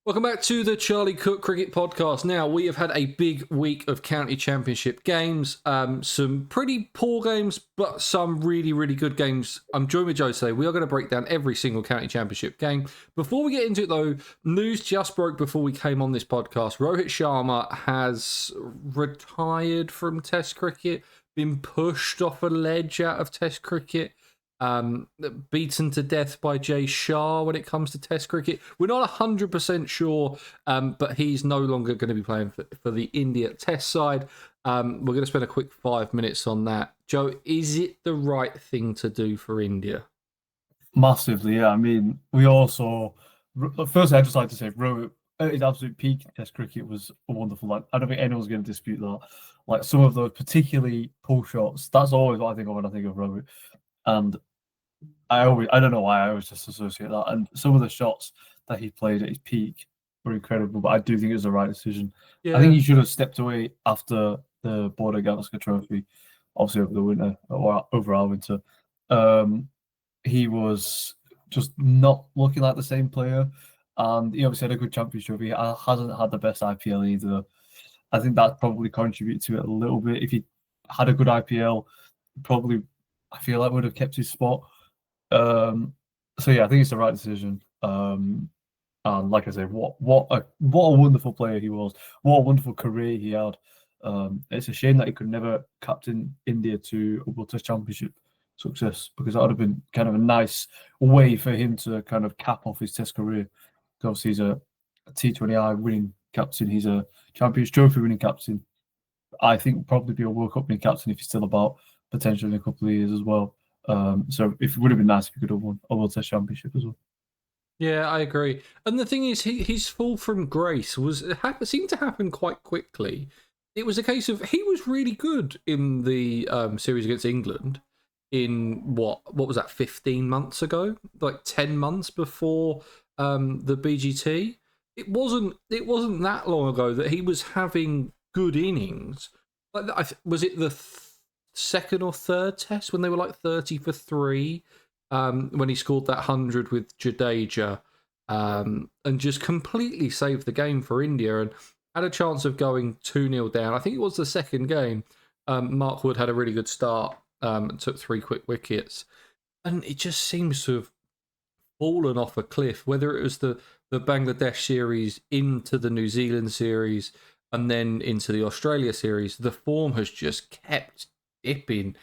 Welcome back to the Charlie Cook Cricket Podcast. Now, we have had a big week of county championship games. Some pretty poor games, but some really, really good games. I'm joined with Joe today. We are going to break down every single county championship game. Before we get into it, though, news just broke before we came on this podcast. Rohit Sharma has retired from Test cricket, been pushed off a ledge out of Test cricket. Beaten to death by Jay Shah when it comes to Test cricket. We're not 100% sure, but he's no longer going to be playing for the India Test side. We're going to spend a quick 5 minutes on that. Joe, is it the right thing to do for India? Massively, yeah. I mean, we also... Firstly, I'd just like to say, Rohit, at his absolute peak Test cricket was wonderful. Like, I don't think anyone's going to dispute that. Like, some of those particularly pull shots, that's always what I think of when I think of Rohit. And I don't know why I always just associate that. And some of the shots that he played at his peak were incredible, but I do think it was the right decision. Yeah. I think he should have stepped away after the Border Gavaskar Trophy, obviously over the winter or over our winter. He was just not looking like the same player, and he obviously had a good Champions Trophy. He hasn't had the best IPL either. I think that probably contributed to it a little bit. If he had a good IPL, probably I feel like would have kept his spot. So yeah, I think it's the right decision. And like I say, what a wonderful player he was. What a wonderful career he had. It's a shame that he could never captain India to a World Test Championship success, because that would have been kind of a nice way for him to kind of cap off his Test career. Obviously, he's a T20I winning captain. He's a Champions Trophy winning captain. I think probably be a World Cup winning captain if he's still about, potentially in a couple of years as well. So it would have been nice if he could have won a World Test Championship as well. Yeah, I agree. And the thing is, his fall from grace seemed to happen quite quickly. It was a case of he was really good in the series against England in what was that, 15 months ago, like 10 months before the BGT. It wasn't that long ago that he was having good innings. Like, was it the second or third test when they were like 30 for 3, when he scored that 100 with Jadeja, and just completely saved the game for India and had a chance of going 2-0 down. I think it was the second game. Mark Wood had a really good start and took 3 quick wickets, and it just seems to have fallen off a cliff, whether it was the Bangladesh series into the New Zealand series and then into the Australia series. The form has just kept dipping.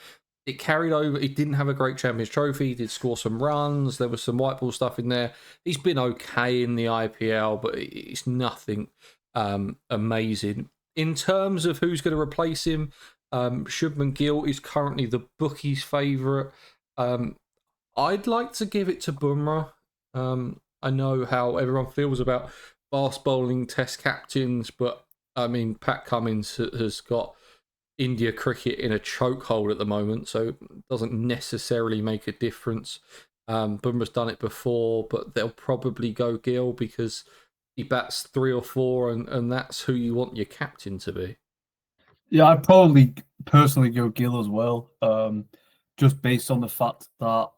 It carried over. He didn't have a great Champions Trophy. He did score some runs. There was some white ball stuff in there. He's been okay in the IPL, but it's nothing amazing. In terms of who's going to replace him, Shubman Gill is currently the bookies' favourite. I'd like to give it to Bumrah. I know how everyone feels about fast bowling Test captains, but I mean, Pat Cummins has got India cricket in a chokehold at the moment, so it doesn't necessarily make a difference. Bumrah's done it before, but they'll probably go Gill because he bats 3 or 4, and that's who you want your captain to be. Yeah, I'd probably personally go Gill as well, just based on the fact that,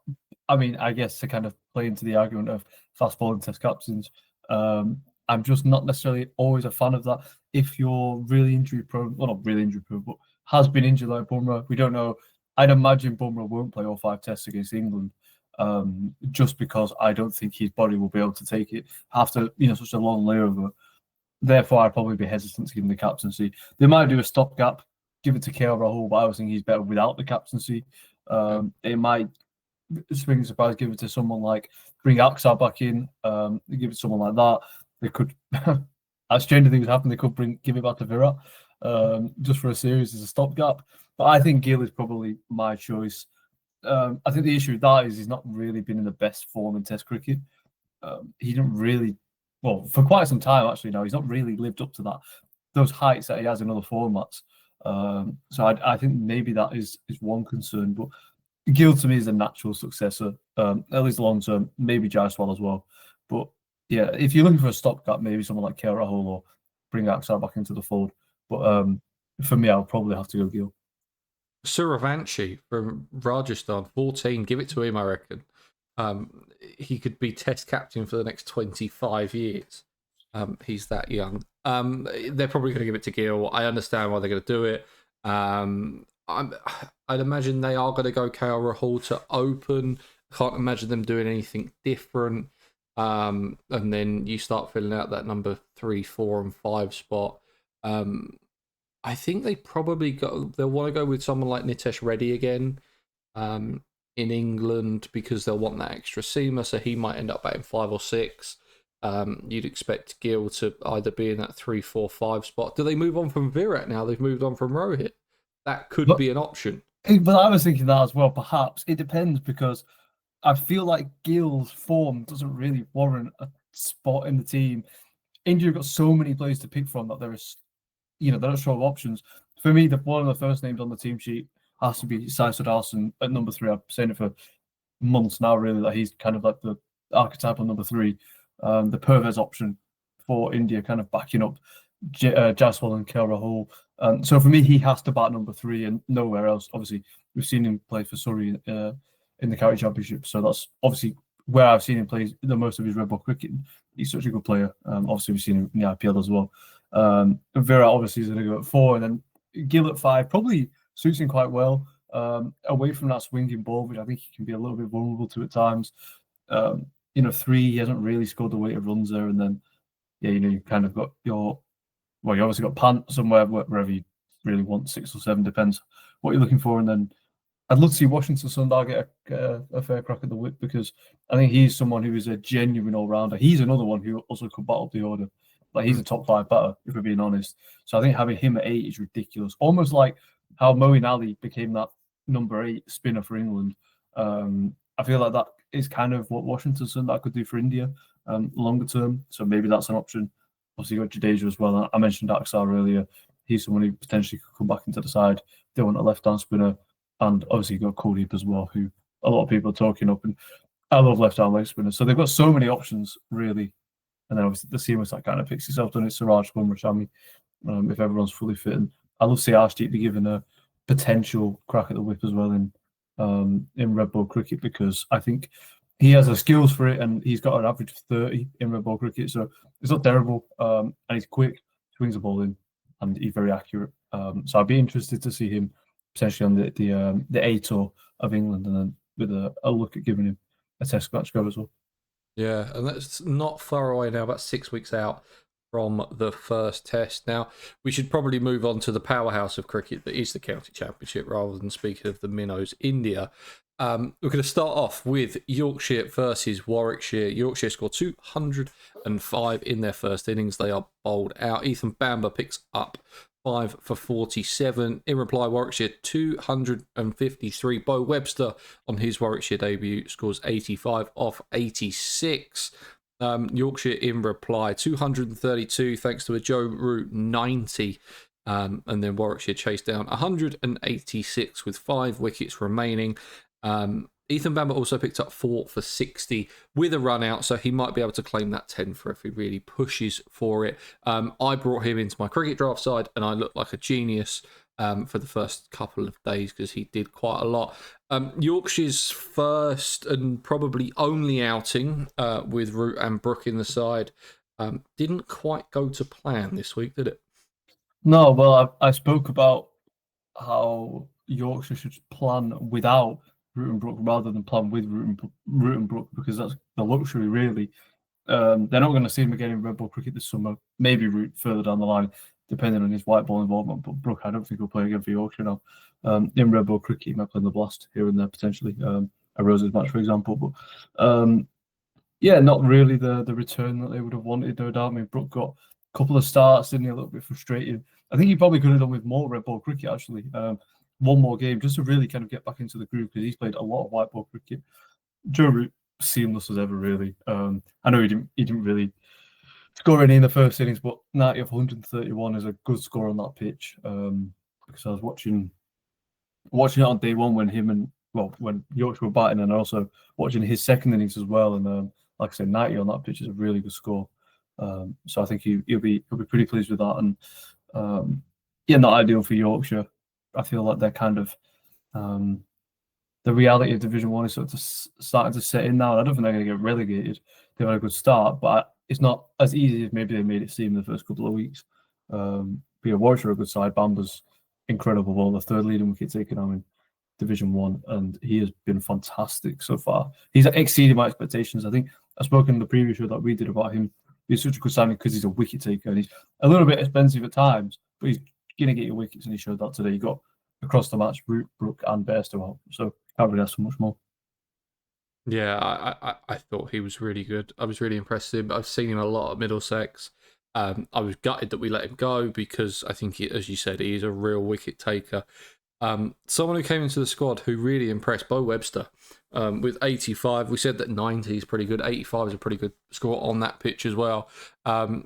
I mean, I guess to kind of play into the argument of fast bowling Test captains, I'm just not necessarily always a fan of that. If you're really injury prone, well, not really injury prone, but has been injured like Bumrah, we don't know. I'd imagine Bumrah won't play all 5 tests against England, just because I don't think his body will be able to take it after such a long layover. Therefore, I'd probably be hesitant to give him the captaincy. They might do a stopgap, give it to KL Rahul, but I was thinking he's better without the captaincy. They might swing surprise, give it to someone like, bring Aksar back in, give it to someone like that. They could, as stranger things happen, they could give it back to Virat just for a series as a stopgap. But I think Gill is probably my choice. I think the issue with that is he's not really been in the best form in Test cricket. He didn't really, well, for quite some time actually now, he's not really lived up to those heights that he has in other formats. So I think maybe that is one concern. But Gill to me is a natural successor, at least long term. Maybe Jaiswal as well. But yeah, if you're looking for a stopgap, maybe someone like KL Rahul or bring Aksar back into the fold. But for me, I'll probably have to go Gill. Suravanshi from Rajasthan, 14. Give it to him, I reckon. He could be Test captain for the next 25 years. He's that young. They're probably going to give it to Gill. I understand why they're going to do it. I'd imagine they are going to go KL Rahul to open. Can't imagine them doing anything different. And then you start filling out that number 3, 4, and 5 spot. I think they'll want to go with someone like Nitesh Reddy again in England because they'll want that extra seamer, so he might end up batting 5 or 6. You'd expect Gill to either be in that 3, 4, 5 spot. Do they move on from Virat now? They've moved on from Rohit. That could be an option. But I was thinking that as well. Perhaps it depends because I feel like Gill's form doesn't really warrant a spot in the team. India have got so many players to pick from that there is, there are short of options. For me, one of the first names on the team sheet has to be Sai Sudarshan at number 3. I've saying it for months now, really, that he's kind of like the archetypal number 3, the Pervez option for India, kind of backing up Jaiswal and KL Rahul. So for me, he has to bat number 3 and nowhere else. Obviously, we've seen him play for Surrey in the county championship, so that's obviously where I've seen him play the most of his red ball cricket. He's such a good player. Obviously, we've seen him in the IPL as well. Virat obviously is going to go at 4, and then Gill at 5 probably suits him quite well. Away from that swinging ball, which I think he can be a little bit vulnerable to at times. 3, he hasn't really scored the weight of runs there, and then you kind of got you obviously got Pant somewhere wherever you really want, 6 or 7, depends what you're looking for, and then I'd love to see Washington Sundar get a fair crack at the whip because I think he's someone who is a genuine all-rounder. He's another one who also could battle the order. Like he's a top 5 batter, if we're being honest. So I think having him at 8 is ridiculous. Almost like how Moeen Ali became that number 8 spinner for England. I feel like that is kind of what Washington Sundar could do for India longer term. So maybe that's an option. Obviously, you got Jadeja as well. I mentioned Aksar earlier. He's someone who potentially could come back into the side. They want a left-hand spinner. And obviously, you got Kuldeep as well, who a lot of people are talking up. And I love left-arm leg spinners. So they've got so many options, really. And then obviously, the seamers that kind of picks itself, done it, Siraj, Bumrah, Shami, if everyone's fully fit. And I love to see Arshdeep be given a potential crack at the whip as well in red ball cricket because I think he has the skills for it and he's got an average of 30 in red ball cricket. So it's not terrible. And he's quick, swings the ball in, and he's very accurate. So I'd be interested to see him potentially on the A tour of England, and then with a look at giving him a test match go as well. Yeah, and that's not far away now, about 6 weeks out from the first test. Now, we should probably move on to the powerhouse of cricket that is the county championship rather than speaking of the minnows, India. We're going to start off with Yorkshire versus Warwickshire. Yorkshire scored 205 in their first innings. They are bowled out. Ethan Bamber picks up 5 for 47. In reply, Warwickshire 253. Bo Webster on his Warwickshire debut scores 85 off 86. Yorkshire in reply 232 thanks to a Joe Root 90. And then Warwickshire chased down 186 with 5 wickets remaining. Ethan Bamber also picked up 4 for 60 with a run out, so he might be able to claim that 10 for if he really pushes for it. I brought him into my cricket draft side, and I looked like a genius for the first couple of days because he did quite a lot. Yorkshire's first and probably only outing with Root and Brook in the side didn't quite go to plan this week, did it? No, well, I spoke about how Yorkshire should plan without Root and Brook rather than plan with Root and Brook because that's the luxury, really. They're not going to see him again in red ball cricket this summer. Maybe Root further down the line, depending on his white ball involvement. But Brook, I don't think he'll play again for Yorkshire now. In red ball cricket, he might play in the Blast here and there potentially. A Roses match, for example. But not really the return that they would have wanted, no doubt. I mean, Brook got a couple of starts, didn't he? A little bit frustrated. I think he probably could have done with more red ball cricket, actually. One more game just to really kind of get back into the groove because he's played a lot of white ball cricket. Joe Root, seamless as ever, really. I know he didn't really score any in the first innings, but 90 of 131 is a good score on that pitch. Because I was watching it on day one when Yorkshire were batting, and also watching his second innings as well. And like I said, 90 on that pitch is a really good score. So I think he'll be pretty pleased with that. And not ideal for Yorkshire. I feel like they're kind of the reality of Division 1 is sort of starting to set in now. I don't think they're going to get relegated. They've had a good start, but it's not as easy as maybe they made it seem the first couple of weeks. But yeah, Warwickshire are a good side. Bamba's incredible. Well, the third leading wicket taker now in Division One, and he has been fantastic so far. He's exceeded my expectations. I think I spoke in the previous show that we did about him. He's such a good signing because he's a wicket taker, and he's a little bit expensive at times, but he's going to get your wickets, and he showed that today. He got across the match, Root, Brook, and Bairstow out, so can't really ask for much more. Yeah, I thought he was really good. I was really impressed with him. I've seen him a lot at Middlesex. I was gutted that we let him go because I think, as you said, he's a real wicket taker. Someone who came into the squad who really impressed, Bo Webster, with 85. We said that 90 is pretty good. 85 is a pretty good score on that pitch as well.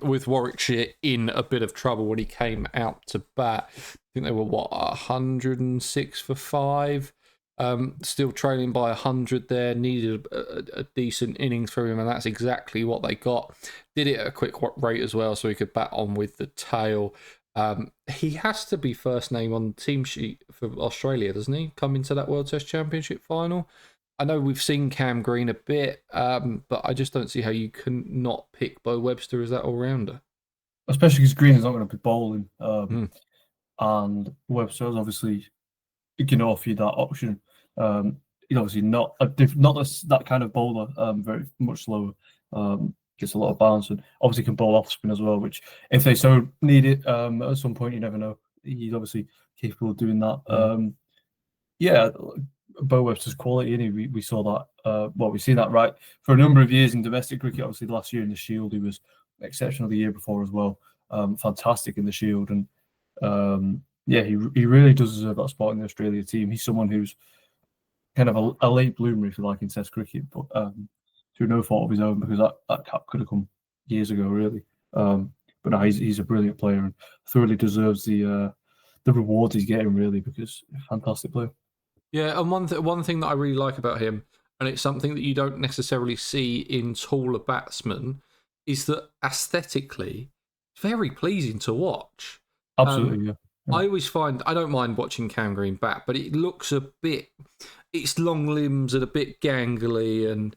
With Warwickshire in a bit of trouble when he came out to bat. I think they were, 106 for 5. Still trailing by 100 there. Needed a decent innings from him, and that's exactly what they got. Did it at a quick rate as well, so he could bat on with the tail. He has to be first name on the team sheet for Australia, doesn't he? Come into that World Test Championship final. I know we've seen Cam Green a bit, but I just don't see how you can not pick Bo Webster as that all-rounder. Especially because Green is not going to be bowling, and Webster's obviously can offer you that option. He's obviously not that kind of bowler. Very much slower. Gets a lot of bounce and obviously can bowl off spin as well. Which, if they so need it, at some point, you never know. He's obviously capable of doing that. Yeah, Bo Webster's quality. And we saw that. We've seen that right for a number of years in domestic cricket. Obviously, last year in the Shield, he was exceptional. The year before as well, fantastic in the Shield, and yeah, he really does deserve that spot in the Australia team. He's someone who's kind of a late bloomer, if you like, in Test cricket, but through no fault of his own, because that cap could have come years ago, really. But no, he's a brilliant player and thoroughly deserves the rewards he's getting, really, because fantastic player. Yeah, and one thing that I really like about him, and it's something that you don't necessarily see in taller batsmen, is that aesthetically, it's very pleasing to watch. Absolutely, yeah. I always find, I don't mind watching Cam Green bat, but it looks a bit, it's long limbs and a bit gangly, and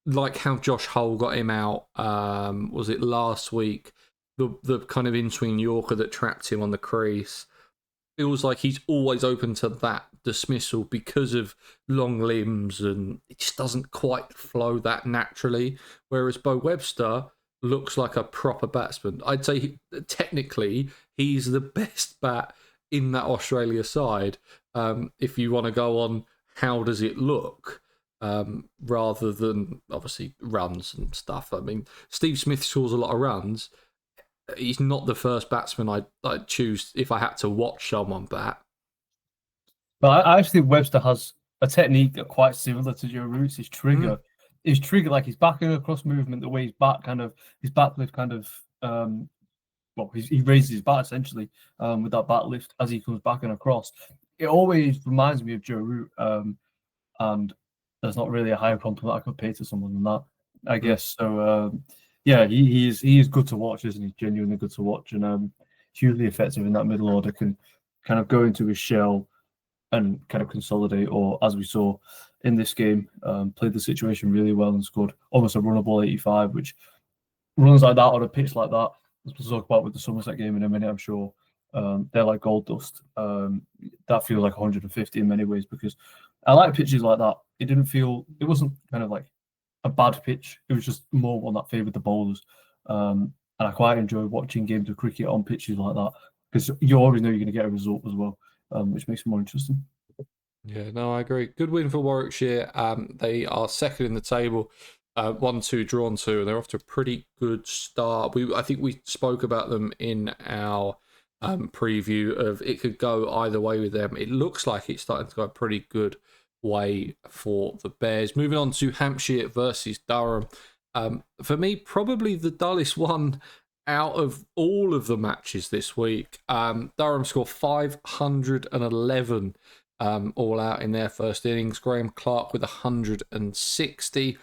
like how Josh Hull got him out, was it last week? The kind of in-swing Yorker that trapped him on the crease. Feels like he's always open to that dismissal because of long limbs, and it just doesn't quite flow that naturally. Whereas Bo Webster looks like a proper batsman. I'd say technically he's the best bat in that Australia side. If you want to go on how does it look, rather than obviously runs and stuff. I mean, Steve Smith scores a lot of runs. He's not the first batsman I'd choose if I had to watch someone bat. But I actually think Webster has a technique that quite similar to Joe Root's. His trigger, like his backing across movement, the way his back lift kind of, he raises his bat essentially with that bat lift as he comes back and across. It always reminds me of Joe Root, and there's not really a higher compliment I could pay to someone than that, I guess. So yeah, he is good to watch, isn't he? Genuinely good to watch, and hugely effective in that middle order. Can kind of go into his shell and kind of consolidate, or as we saw in this game, played the situation really well and scored almost a runnable 85, which runs like that on a pitch like that, as we'll talk about with the Somerset game in a minute, I'm sure, they're like gold dust. That feels like 150 in many ways, because I like pitches like that. It wasn't kind of like a bad pitch. It was just more one that favoured the bowlers. And I quite enjoy watching games of cricket on pitches like that, because you always know you're going to get a result as well, which makes it more interesting. Yeah, no, I agree. Good win for Warwickshire. They are second in the table, 1-2 drawn 2, and they're off to a pretty good start. I think we spoke about them in our preview of it could go either way with them. It looks like it's starting to go a pretty good way for the Bears. Moving on to Hampshire versus Durham. For me, probably the dullest one out of all of the matches this week. Durham scored 511 all out in their first innings. Graham Clark with 160.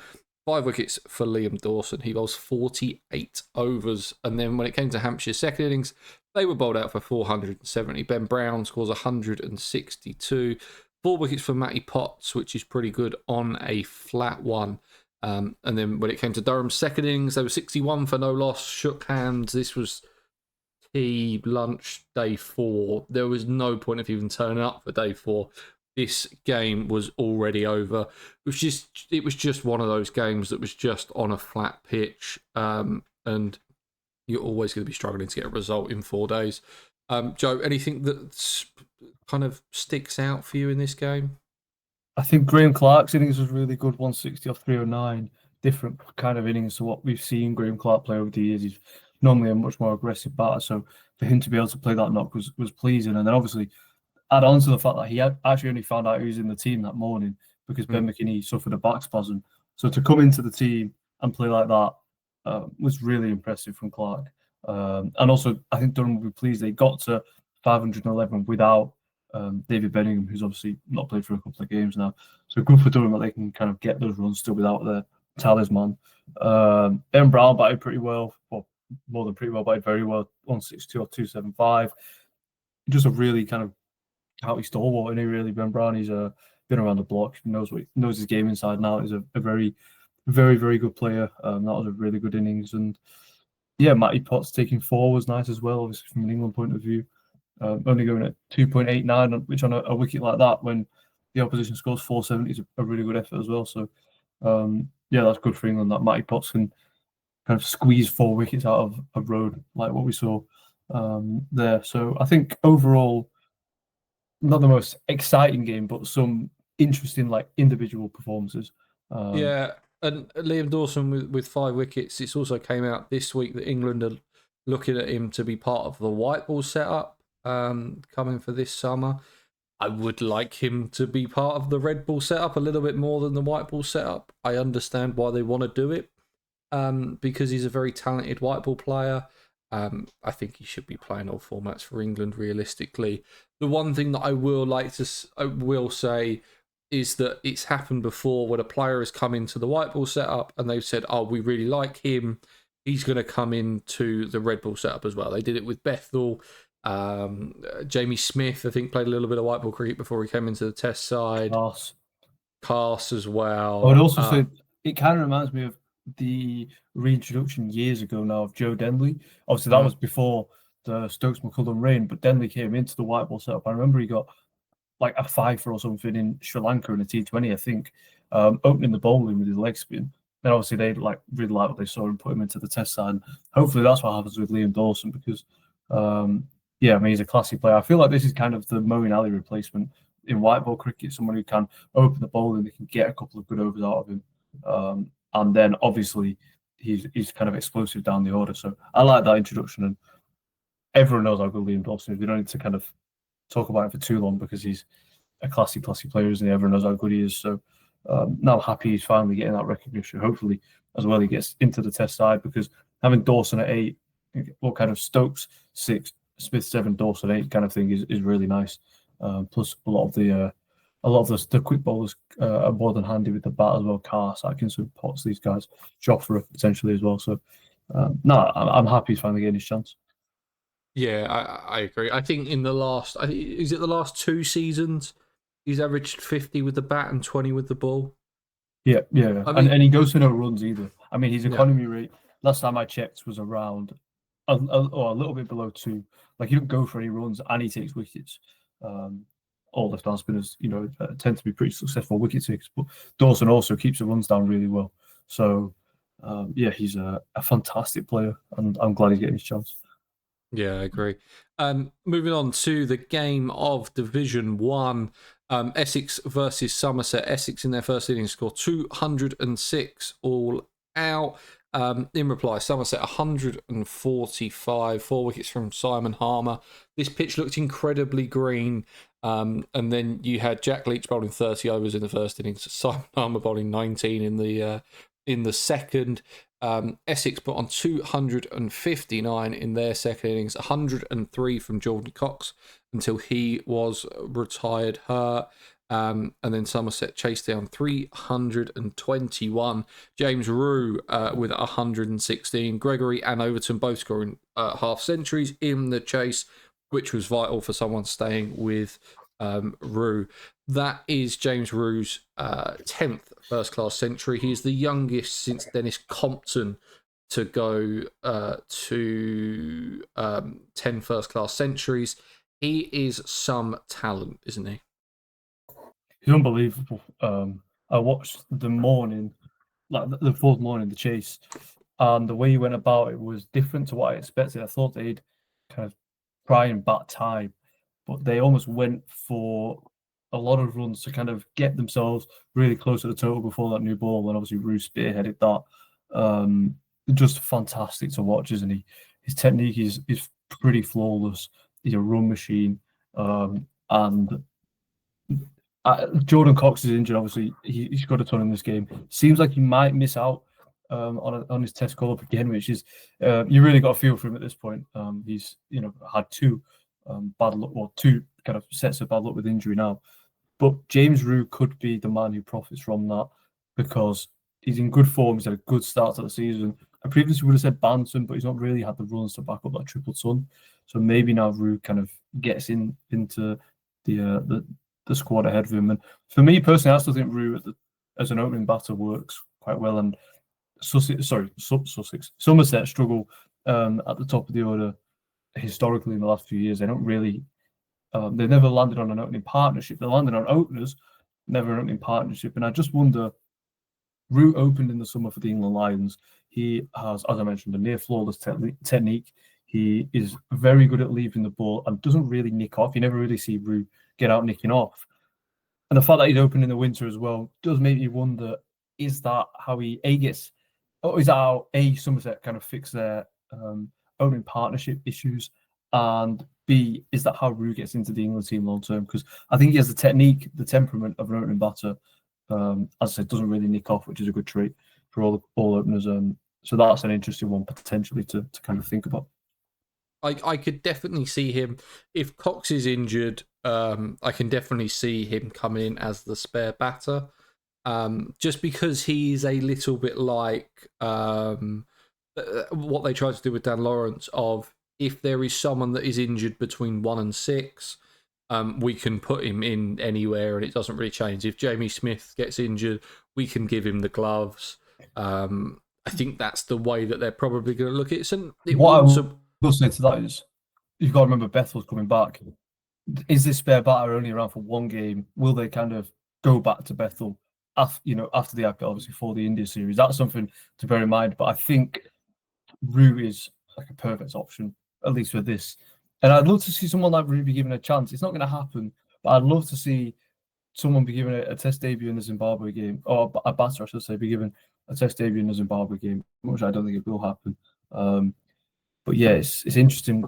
5 wickets for Liam Dawson. He bowls 48 overs. And then when it came to Hampshire's second innings, they were bowled out for 470. Ben Brown scores 162. 4 wickets for Matty Potts, which is pretty good on a flat one. And then when it came to Durham's second innings, they were 61 for no loss, shook hands. This was tea, lunch, day 4. There was no point of even turning up for day 4. This game was already over. It was just one of those games that was just on a flat pitch, and you're always going to be struggling to get a result in 4 days. Joe, anything that kind of sticks out for you in this game? I think Graham Clark's innings was really good, 160 off 309. Different kind of innings to what we've seen Graham Clark play over the years. He's normally a much more aggressive batter, so for him to be able to play that knock was pleasing. And then obviously add on to the fact that he had actually only found out he was in the team that morning because Ben McKinney suffered a back spasm. So to come into the team and play like that was really impressive from Clark. And also, I think Durham will be pleased they got to 511 without David Bellingham, who's obviously not played for a couple of games now. So good for Durham that they can kind of get those runs still without their talisman. Ben Brown batted pretty well, well, more than pretty well, batted very well, 162 or 275. Just a really kind of how he's stalwart, and he really Ben Brown. He's been around the block, knows his game inside and out. He's a very, very, very good player. That was a really good innings, and yeah, Matty Potts taking 4 was nice as well. Obviously, from an England point of view, only going at 2.89, which on a wicket like that, when the opposition scores 470, is a really good effort as well. So yeah, that's good for England that Matty Potts can kind of squeeze 4 wickets out of a road like what we saw there. So I think overall, not the most exciting game, but some interesting like individual performances. Yeah, and Liam Dawson with 5 wickets. It's also came out this week that England are looking at him to be part of the white ball setup coming for this summer. I would like him to be part of the red ball setup a little bit more than the white ball setup. I understand why they want to do it because he's a very talented white ball player. I think he should be playing all formats for England realistically. The one thing that I will say is that it's happened before when a player has come into the white ball setup and they've said, "Oh, we really like him. He's going to come into the red ball setup as well." They did it with Bethel. Jamie Smith, I think, played a little bit of white ball cricket before he came into the Test side. Cast as well. I would also say it kind of reminds me of the reintroduction years ago now of Joe Denley. Obviously, that was before the Stokes McCullum reign, but Denley came into the white ball setup. I remember he got like a 5 or something in Sri Lanka in a T20, I think, opening the bowling with his leg spin. Then obviously they like really liked what they saw and put him into the Test side. And hopefully that's what happens with Liam Dawson because, yeah, I mean, he's a classy player. I feel like this is kind of the Moeen Ali replacement in white ball cricket, someone who can open the bowling, they can get a couple of good overs out of him. And then obviously he's kind of explosive down the order. So I like that introduction, and everyone knows how good Liam Dawson is. We don't need to kind of talk about him for too long because he's a classy player, isn't he? Everyone knows how good he is. So now happy he's finally getting that recognition. Hopefully, as well, he gets into the Test side because having Dawson at 8, or kind of Stokes 6, Smith 7, Dawson 8 kind of thing is really nice. Plus a lot of the quick bowlers are more than handy with the bat as well. Carse, Atkinson, Potts, these guys, Jofra potentially as well. So no, I'm happy he's finally getting his chance. Yeah, I agree. I think in the last, is it the last 2 seasons, he's averaged 50 with the bat and 20 with the ball. Yeah. And he goes for no runs either. I mean, his economy rate, last time I checked, was around a little bit below 2. Like, he don't go for any runs and he takes wickets. All left-hand spinners, tend to be pretty successful wicket takers, but Dawson also keeps the runs down really well. So, yeah, he's a fantastic player, and I'm glad he's getting his chance. Yeah, I agree. Moving on to the game of Division 1, Essex versus Somerset. Essex in their first innings scored 206 all out. In reply, Somerset 145, 4 wickets from Simon Harmer. This pitch looked incredibly green. And then you had Jack Leach bowling 30 overs in the first innings, Simon Harmer bowling 19 in the second. Essex put on 259 in their second innings, 103 from Jordan Cox until he was retired hurt. And then Somerset chased down 321. James Rue with 116. Gregory and Overton both scoring half centuries in the chase, which was vital for someone staying with Rue. That is James Rue's 10th first-class century. He is the youngest since Dennis Compton to go to 10 first-class centuries. He is some talent, isn't he? He's unbelievable. I watched the morning, like the fourth morning, the chase, and the way he went about it was different to what I expected. I thought they'd kind of try and bat time, but they almost went for a lot of runs to kind of get themselves really close to the total before that new ball. And obviously, Rue spearheaded that. Just fantastic to watch, isn't he? His technique is pretty flawless. He's a run machine, and Jordan Cox is injured. Obviously, he's got a ton in this game. Seems like he might miss out on his test call up again, which is you really got a feel for him at this point. He's had two bad luck, well, two kind of sets of bad luck with injury now. But James Rue could be the man who profits from that because he's in good form. He's had a good start to the season. I previously would have said Banton, but he's not really had the runs to back up that triple ton. So maybe now Rue kind of gets into the squad ahead of him. And for me personally, I still think Rue as an opening batter works quite well. And Somerset struggle at the top of the order historically in the last few years. They don't really, they've never landed on an opening partnership. They landed on openers, never an opening partnership. And I just wonder, Rue opened in the summer for the England Lions. He has, as I mentioned, a near flawless technique. He is very good at leaving the ball and doesn't really nick off. You never really see Rue get out nicking off. And the fact that he's open in the winter as well does make me wonder, is that how he gets, or is that how Somerset kind of fix their opening partnership issues? And B, is that how Rue gets into the England team long term? Because I think he has the technique, the temperament of an opening batter. As I said, doesn't really nick off, which is a good trait for all openers. So that's an interesting one potentially to kind of think about. I could definitely see him if Cox is injured. I can definitely see him coming in as the spare batter, just because he's a little bit like what they tried to do with Dan Lawrence. Of if there is someone that is injured between 1 and 6, we can put him in anywhere and it doesn't really change. If Jamie Smith gets injured, we can give him the gloves. I think that's the way that they're probably going to look at it. And what I will say to that is, you've got to remember Bethel's coming back. Is this spare batter only around for one game? Will they kind of go back to Bethel after the IPL, obviously for the India series? That's something to bear in mind. But I think Rue is like a perfect option, at least for this. And I'd love to see someone like Rue be given a chance. It's not going to happen, but I'd love to see someone be given a test debut in the Zimbabwe game, or a batter, I should say, be given a test debut in the Zimbabwe game, which I don't think it will happen. But yeah, it's interesting.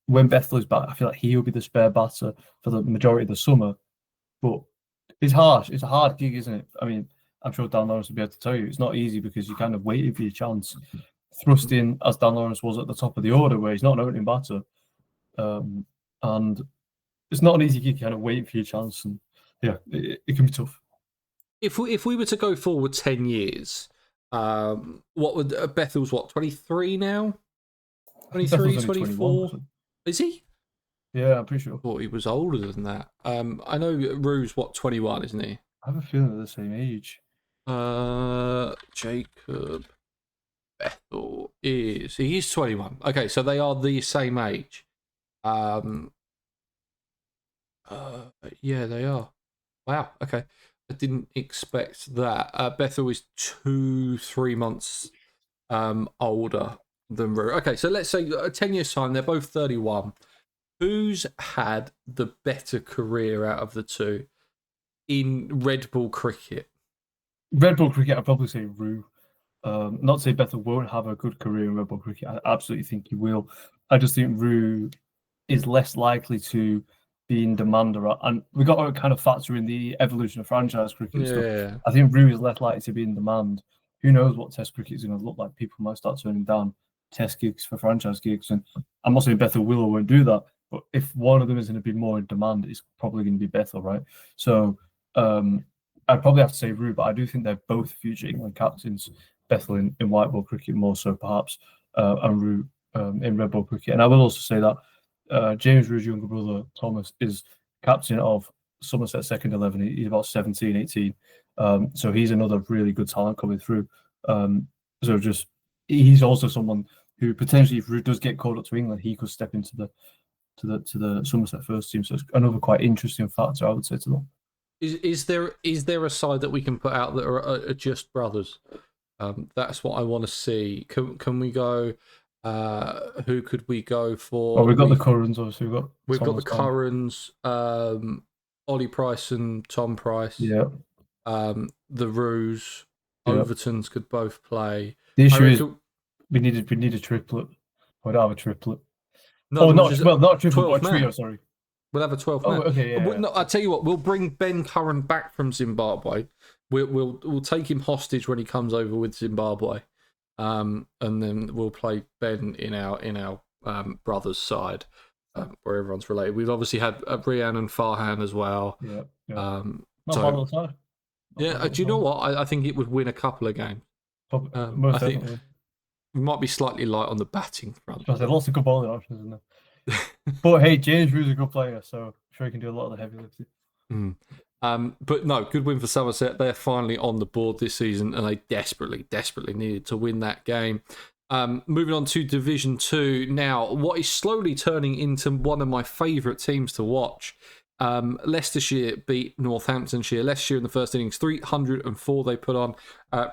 When Bethel is back, I feel like he'll be the spare batter for the majority of the summer. But it's harsh. It's a hard gig, isn't it? I mean, I'm sure Dan Lawrence will be able to tell you it's not easy because you're kind of waiting for your chance. Thrust in as Dan Lawrence was at the top of the order, where he's not an opening batter, and it's not an easy gig. Kind of waiting for your chance, and yeah, it can be tough. If we were to go forward 10 years, what would Bethel's 23 now? 23, 24? Is he? Yeah, I'm pretty sure. I thought he was older than that. I know Rue's 21, isn't he? I have a feeling they're the same age. Jacob Bethel he's 21. Okay, so they are the same age. Yeah, they are. Wow. Okay, I didn't expect that. Bethel is 2-3 months older than Rue. Okay, so let's say 10 years time, they're both 31. Who's had the better career out of the two in red ball cricket? Red ball cricket, I'd probably say Rue. Not to say Bethel won't have a good career in red ball cricket. I absolutely think he will. I just think Rue is less likely to be in demand. And we got to kind of factor in the evolution of franchise cricket and stuff. I think Rue is less likely to be in demand. Who knows what Test cricket is going to look like? People might start turning down Test gigs for franchise gigs. And I'm not saying Bethel will or won't do that. But if one of them is going to be more in demand, it's probably going to be Bethel, right? So I'd probably have to say Rue, but I do think they're both future England captains. Bethel in white ball cricket more so perhaps, and Rue in red ball cricket. And I will also say that James Rue's younger brother Thomas is captain of Somerset second 11. He's about 17, 18. So he's another really good talent coming through. So just he's also someone who potentially, if he does get called up to England, he could step into the Somerset first team. So it's another quite interesting factor, I would say, to them. Is there a side that we can put out that are just brothers? That's what I want to see. Can we go? Who could we go for? Well, we've got the Currans, obviously. We've got the Thomas Currans, Ollie Price and Tom Price. Yeah. The Roos, Yeah. Overtons could both play. The issue is we need a triplet. We don't have a triplet. No, not a triplet, but a trio. Man. Sorry. We'll have a 12th man. Okay, yeah. No, I tell you what, we'll bring Ben Curran back from Zimbabwe. We'll take him hostage when he comes over with Zimbabwe, and then we'll play Ben in our brothers' side, where everyone's related. We've obviously had Rian and Farhan as well. Yeah. Not bad on the side. Yeah. Do you know what? I think it would win a couple of games. Most definitely. Think we might be slightly light on the batting front. There's lots of good bowling options, isn't there? But hey, James Rew's a good player, so I'm sure he can do a lot of the heavy lifting. But no, good win for Somerset. They're finally on the board this season, and they desperately needed to win that game. Moving on to Division 2 now, what is slowly turning into one of my favourite teams to watch. Leicestershire beat Northamptonshire. Leicestershire in the first innings, 304 they put on.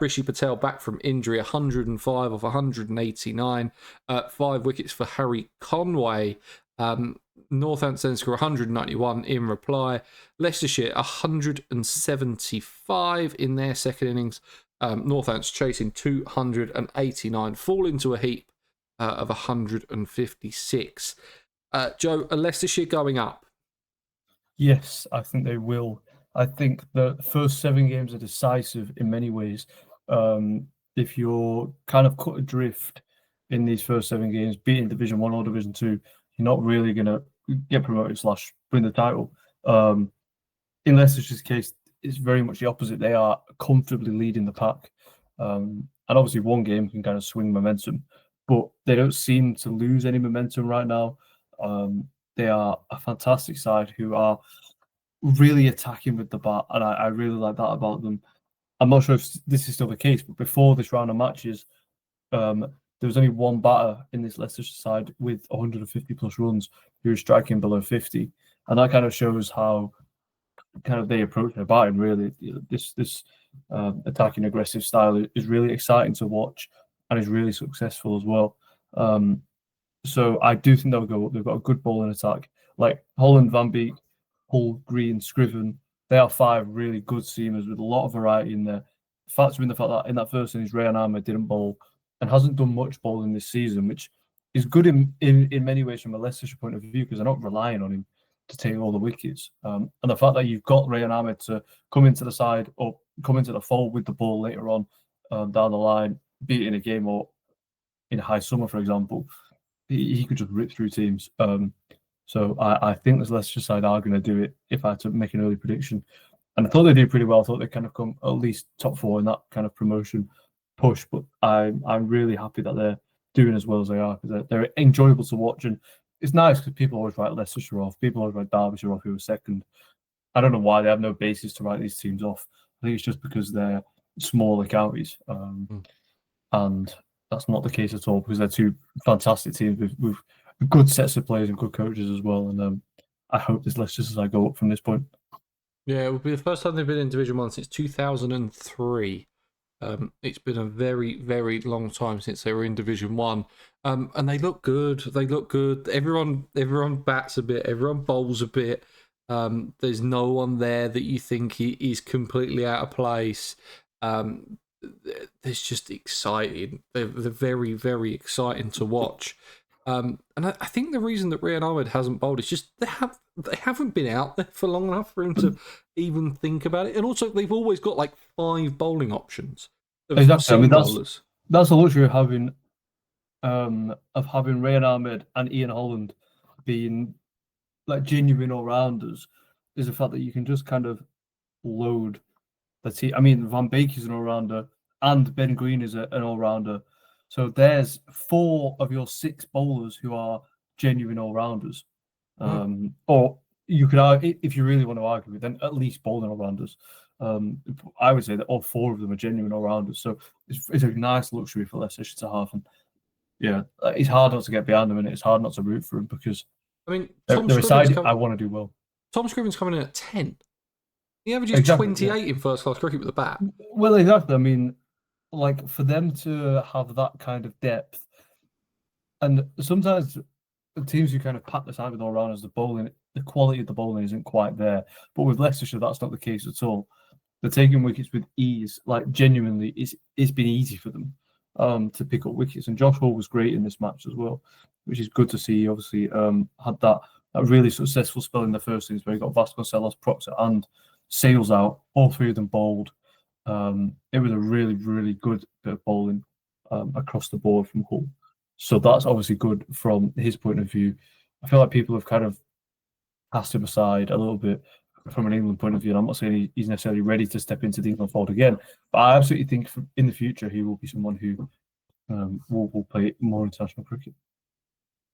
Rishi Patel back from injury, 105 off 189. 5 wickets for Harry Conway. Northampton score 191 in reply. Leicestershire 175 in their second innings. Northampton's chasing 289, fall into a heap of 156. Joe, are Leicestershire going up? Yes, I think they will. I think the first 7 games are decisive in many ways. If you're kind of cut adrift in these first 7 games, beating Division 1 or Division 2, you're not really going to get promoted / win the title. In Leicestershire's case, it's very much the opposite. They are comfortably leading the pack. And obviously one game can kind of swing momentum, but they don't seem to lose any momentum right now. They are a fantastic side who are really attacking with the bat, and I really like that about them. I'm not sure if this is still the case, but before this round of matches, there was only one batter in this Leicestershire side with 150 plus runs who was striking below 50, and that kind of shows how kind of they approach their batting. Really, this attacking aggressive style is really exciting to watch and is really successful as well. So I do think they'll go up. They've got a good bowling attack. Like Holland, Van Beek, Hull, Green, Scriven, they are 5 really good seamers with a lot of variety in there. Factor in the fact that in that first innings, Rayan Ahmed didn't bowl and hasn't done much bowling this season, which is good in many ways from a Leicestershire point of view because they're not relying on him to take all the wickets. And the fact that you've got Rayan Ahmed to come into the side or come into the fold with the ball later on down the line, be it in a game or in high summer, for example, he could just rip through teams. So I think this Leicester side are going to do it if I had to make an early prediction. And I thought they did pretty well. I thought they kind of come at least top 4 in that kind of promotion push. But I'm really happy that they're doing as well as they are because they're enjoyable to watch. And it's nice because people always write Leicestershire off. People always write Derbyshire off who was second. I don't know why they have no basis to write these teams off. I think it's just because they're smaller counties. And that's not the case at all because they're 2 fantastic teams with good sets of players and good coaches as well. And I hope this Leicester side go up from this point. Yeah, it would be the first time they've been in Division 1 since 2003. It's been a very, very long time since they were in Division 1. And they look good. They look good. Everyone bats a bit. Everyone bowls a bit. There's no one there that you think is completely out of place. It's just exciting. They're very, very exciting to watch. And I think the reason that Rian Ahmed hasn't bowled is just they haven't been out there for long enough for him to even think about it. And also, they've always got like 5 bowling options. Exactly. I mean, that's the luxury of having Rian Ahmed and Ian Holland being like genuine all-rounders is the fact that you can just kind of load the team. I mean, Van Beek is an all-rounder and Ben Green is an all-rounder. So there's 4 of your 6 bowlers who are genuine all-rounders. Or you could argue, if you really want to argue, then at least bowling all-rounders. I would say that all four of them are genuine all-rounders. So it's a nice luxury for Leicestershire to have. And yeah, it's hard not to get behind them, and it's hard not to root for them because I mean, they're a side I want to do well. Tom Scriven's coming in at 10. He averages Exactly, 28 in first-class cricket with the bat. Well, exactly. I mean, like for them to have that kind of depth, and sometimes the teams who kind of pat the side with all-rounders, the quality of the bowling isn't quite there. But with Leicestershire, that's not the case at all. They're taking wickets with ease. Like genuinely, it's been easy for them to pick up wickets. And Josh Hall was great in this match as well, which is good to see. He obviously had that really successful spell in the first innings where he got Vasconcelos, Proctor, and Sales out. All three of them bowled. It was a really, really good bit of bowling across the board from Hull. So that's obviously good from his point of view. I feel like people have kind of cast him aside a little bit from an England point of view. And I'm not saying he's necessarily ready to step into the England fold again, but I absolutely think in the future he will be someone who will play more international cricket.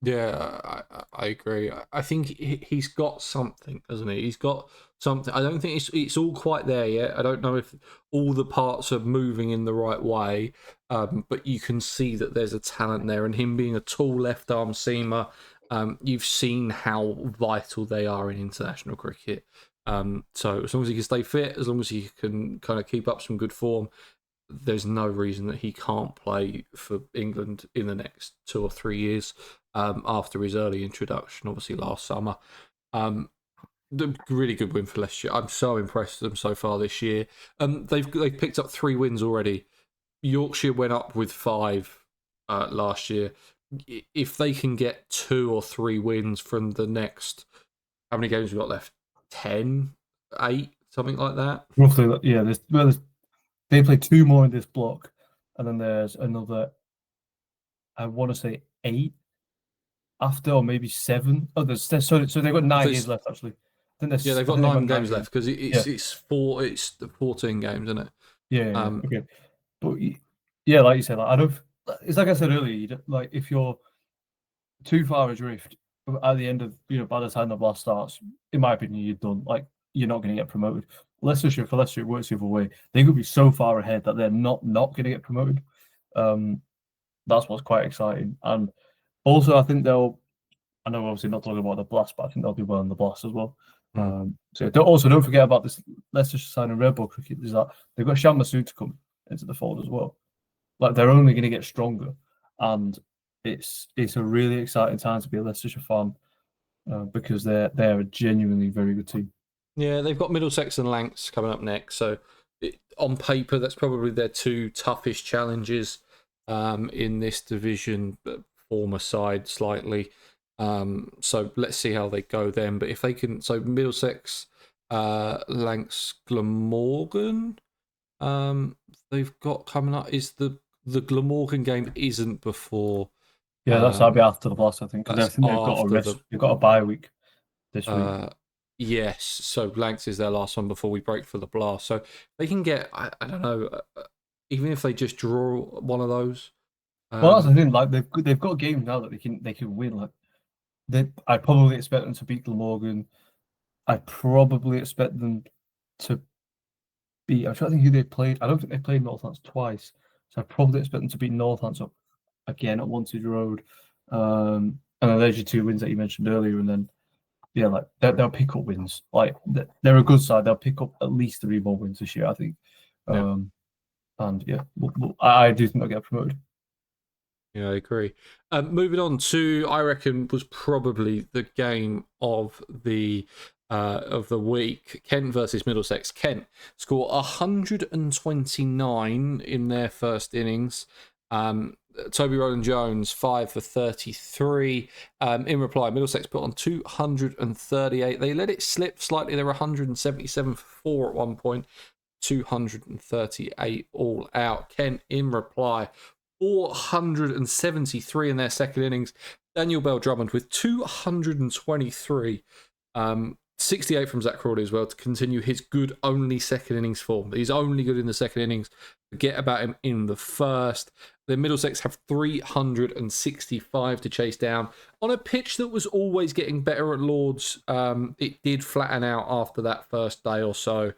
Yeah, I agree. I think he's got something, hasn't he? He's got something. I don't think it's all quite there yet. I don't know if all the parts are moving in the right way, but you can see that there's a talent there. And him being a tall left arm seamer, you've seen how vital they are in international cricket. So as long as he can stay fit, as long as he can kind of keep up some good form, there's no reason that he can't play for England in the next 2 or 3 years after his early introduction, obviously last summer. The really good win for Leicester. I'm so impressed with them so far this year. They've picked up 3 wins already. Yorkshire went up with 5 last year. If they can get 2 or 3 wins from the next, how many games we got left? 10, 8, something like that. Roughly, yeah. They play 2 more in this block, and then there's another, I want to say 8 after, or maybe 7. Oh, so they've got 9 games left actually. Yeah, they've got 9 games left because it's 14 games, isn't it? Yeah. Okay, but yeah, like you said, like I don't. It's like I said earlier. Like if you're too far adrift at the end of by the time the blast starts, in my opinion, you're done. Like you're not going to get promoted. Leicestershire, for Leicester, it works the other way. They could be so far ahead that they're not going to get promoted. That's what's quite exciting. And also, I think I know obviously not talking about the blast, but I think they'll do well in the blast as well. So don't forget about this Leicestershire side in Red Bull cricket is that they've got Shan Masood to come into the fold as well. Like they're only going to get stronger, and it's a really exciting time to be a Leicestershire fan because they're a genuinely very good team. Yeah, they've got Middlesex and Lancs coming up next. So on paper, that's probably their 2 toughest challenges in this division, but former side slightly. So let's see how they go then. But if they can, so Middlesex, Lancs, Glamorgan, they've got coming up is the Glamorgan game isn't before. Yeah, that'll be after the blast, I think. Because I think they've got a bye week this week. Yes, so Lancs is their last one before we break for the blast. So they can get, I don't know, even if they just draw one of those. Well, that's the thing. Like they've got games now that they can win. Like I probably expect them to beat Glamorgan. I probably expect them to beat. I'm trying to think who they played. I don't think they played Northants twice, so I probably expect them to beat Northants up again at Wantage Road. And then there's your 2 wins that you mentioned earlier, and then. Yeah, like they'll pick up wins. Like they're a good side. They'll pick up at least 3 more wins this year, I think. And yeah, I do think they'll get promoted. Yeah, I agree. Moving on to, I reckon, was probably the game of the week. Kent versus Middlesex. Kent score 129 in their first innings. Toby Rowland-Jones 5 for 33. In reply, Middlesex put on 238. They let it slip slightly. They were 177 for 4 at one point. 238 all out. Kent in reply, 473 in their second innings. Daniel Bell-Drummond with 223. 68 from Zach Crawley as well to continue his good only second innings form. He's only good in the second innings. Forget about him in the first. The Middlesex have 365 to chase down on a pitch that was always getting better at Lords. It did flatten out after that first day or so.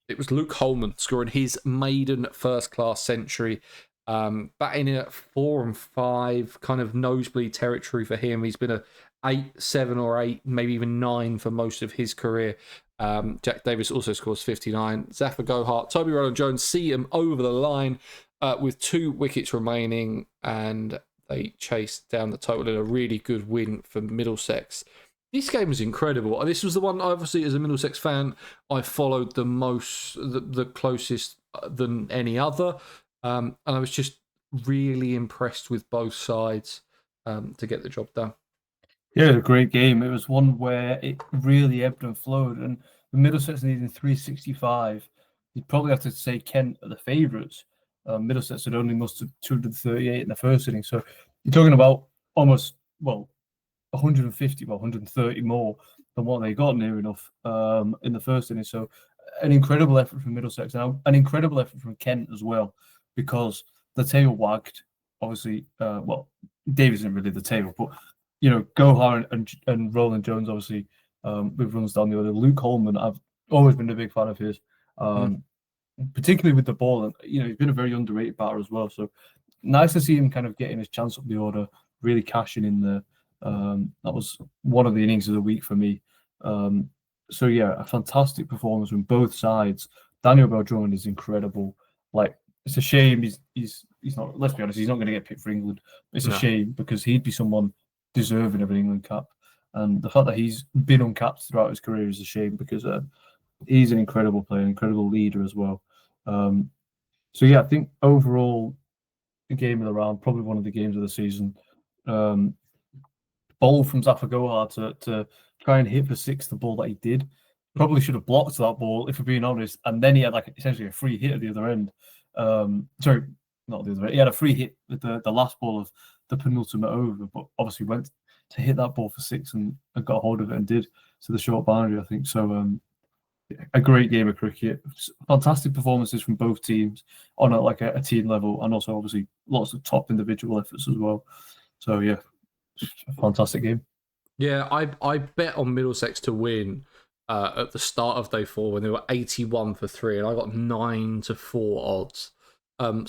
It was Luke Holman scoring his maiden first-class century, batting in at 4 and 5, kind of nosebleed territory for him. He's been a 8, 7 or 8, maybe even 9 for most of his career. Jack Davis also scores 59. Zafar Gohart, Toby Roland-Jones see him over the line with 2 wickets remaining, and they chased down the total in a really good win for Middlesex. This game was incredible. This was the one, obviously, as a Middlesex fan, I followed the most, the closest than any other. And I was just really impressed with both sides to get the job done. Yeah, it was a great game. It was one where it really ebbed and flowed, and the Middlesex needing 365. You'd probably have to say Kent are the favourites. Middlesex had only mustered 238 in the first inning, so you're talking about almost 150, 130 more than what they got near enough in the first inning. So an incredible effort from Middlesex, and an incredible effort from Kent as well, because the tail wagged. Obviously, Davis isn't really the tail, but Gohar and Roland Jones, obviously, with runs down the order. Luke Holman, I've always been a big fan of his, particularly with the ball. And he's been a very underrated batter as well. So nice to see him kind of getting his chance up the order, really cashing in there. That was one of the innings of the week for me. So yeah, a fantastic performance from both sides. Daniel Bell-Drummond is incredible. Like, it's a shame he's not. Let's be honest, he's not going to get picked for England. It's a shame, because he'd be someone deserving of an England cap, and the fact that he's been uncapped throughout his career is a shame, because he's an incredible player, an incredible leader as well. So yeah, I think overall, the game of the round, probably one of the games of the season. Bowl from Zafar Gohar to try and hit for 6 the ball that he did. Probably should have blocked that ball, if we're being honest, and then he had essentially a free hit at the other end. Sorry, not the other end. He had a free hit with the last ball of the penultimate over, but obviously went to hit that ball for 6 and got a hold of it and did to the short boundary, I think. So a great game of cricket. Fantastic performances from both teams on a team level, and also obviously lots of top individual efforts as well. So yeah, a fantastic game. Yeah, I bet on Middlesex to win at the start of day 4 when they were 81 for 3, and I got 9 to 4 odds.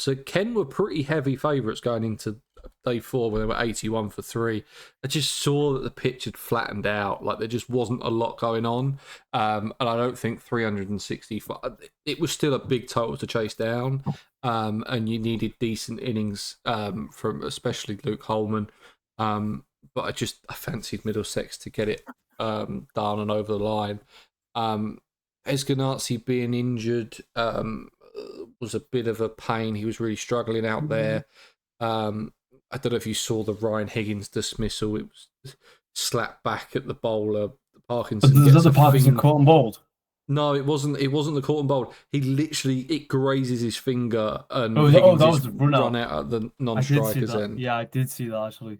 So Ken were pretty heavy favourites going into day 4 when they were 81 for 3. I just saw that the pitch had flattened out, like there just wasn't a lot going on, and I don't think 365. It was still a big total to chase down, and you needed decent innings from especially Luke Holman. But I fancied Middlesex to get it down and over the line. Eskenazi being injured was a bit of a pain. He was really struggling out there. I don't know if you saw the Ryan Higgins dismissal. It was slapped back at the bowler. Parkinson. Was that the Parkinson caught and bowled? No, it wasn't. It wasn't the caught and bowled. He literally, it grazes his finger, and Higgins that was the run out at the non-strikers end. Yeah, I did see that actually.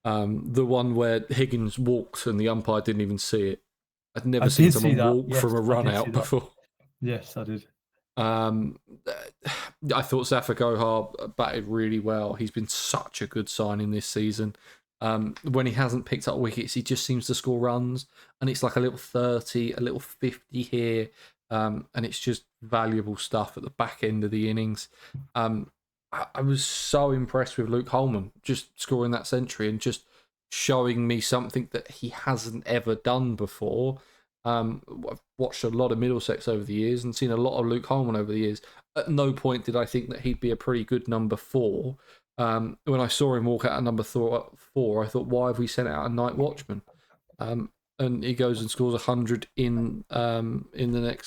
The one where Higgins walked and the umpire didn't even see it. I'd never seen someone walk from a run out before. Yes, I did. I thought Zafar Gohar batted really well. He's been such a good signing this season. When he hasn't picked up wickets, he just seems to score runs, and it's like a little 30, a little 50 here, and it's just valuable stuff at the back end of the innings. I was so impressed with Luke Holman just scoring that century and just showing me something that he hasn't ever done before. I've watched a lot of Middlesex over the years and seen a lot of Luke Holman over the years. At no point did I think that he'd be a pretty good number 4. When I saw him walk out at number 4, I thought, why have we sent out a night watchman? And he goes and scores 100 in the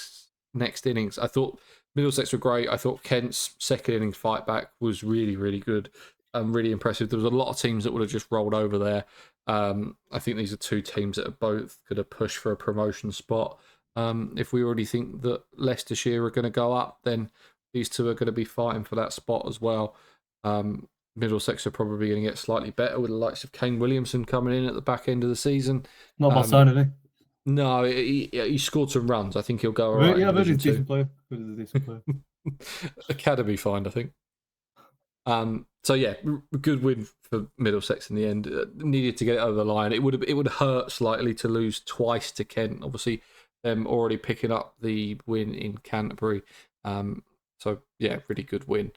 next innings. I thought Middlesex were great. I thought Kent's second innings fight back was really, really good. Really impressive. There was a lot of teams that would have just rolled over there. I think these are 2 teams that are both going to push for a promotion spot. If we already think that Leicestershire are going to go up, then these 2 are going to be fighting for that spot as well. Middlesex are probably going to get slightly better with the likes of Kane Williamson coming in at the back end of the season. Not a bad sign, is he? No, he scored some runs. I think he'll go all right. Yeah, he's a decent player. Academy find, I think. So yeah, good win for Middlesex in the end. Needed to get it over the line. It would hurt slightly to lose twice to Kent. Obviously, them already picking up the win in Canterbury. So yeah, really good win.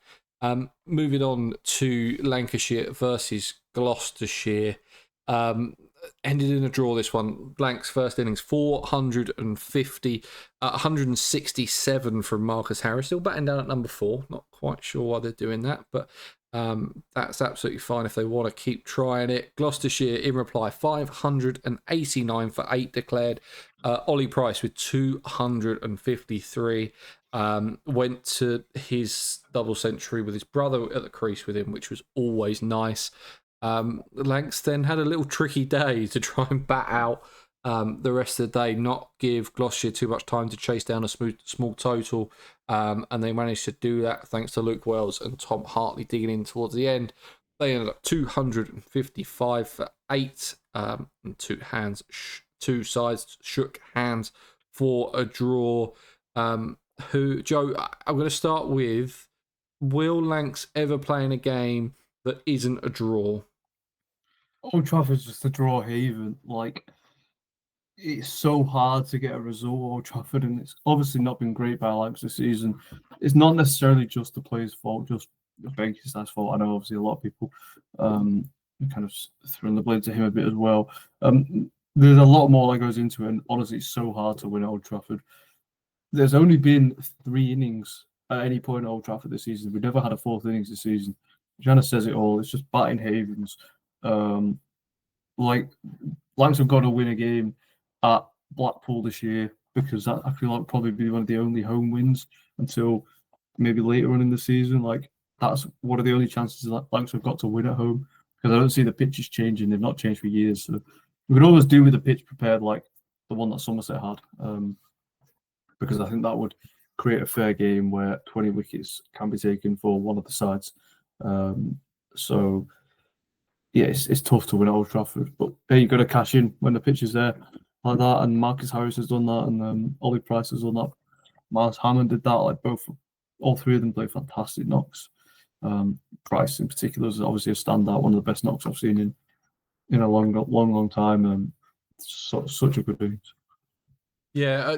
Moving on to Lancashire versus Gloucestershire. Ended in a draw this one. Blank's first innings, 450, 167 from Marcus Harris. Still batting down at number 4. Not quite sure why they're doing that, but that's absolutely fine if they want to keep trying it. Gloucestershire, in reply, 589 for 8 declared. Ollie Price with 253. Went to his double century with his brother at the crease with him, which was always nice. Lanks then had a little tricky day to try and bat out the rest of the day, not give Gloucestershire too much time to chase down a small total, and they managed to do that thanks to Luke Wells and Tom Hartley digging in towards the end. They ended up 255 for 8, and two sides shook hands for a draw. Joe, I'm going to start with, will Lanks ever play in a game that isn't a draw? Old Trafford's just a draw haven. Like, it's so hard to get a result at Old Trafford, and it's obviously not been great by Lanks this season. It's not necessarily just the players' fault, just Benke's fault. I know obviously a lot of people kind of throwing the blame to him a bit as well. There's a lot more that goes into it, and honestly, it's so hard to win at Old Trafford. There's only been 3 innings at any point at Old Trafford this season. We've never had a 4th innings this season. It kind of says it all. It's just batting havens. Like, Lanks have got to win a game at Blackpool this year, because that, I feel like, would probably be one of the only home wins until maybe later on in the season. Like, that's one of the only chances that Lanks have got to win at home, because I don't see the pitches changing. They've not changed for years. So we could always do with a pitch prepared like the one that Somerset had, because I think that would create a fair game where 20 wickets can be taken for one of the sides. So yeah, it's tough to win at Old Trafford, but hey, you've got to cash in when the pitch is there like that. And Marcus Harris has done that, and Ollie Price has done that. Miles Hammond did that. Like, all 3 of them played fantastic knocks. Price in particular is obviously a standout, one of the best knocks I've seen in a long time. Such a good innings. Yeah,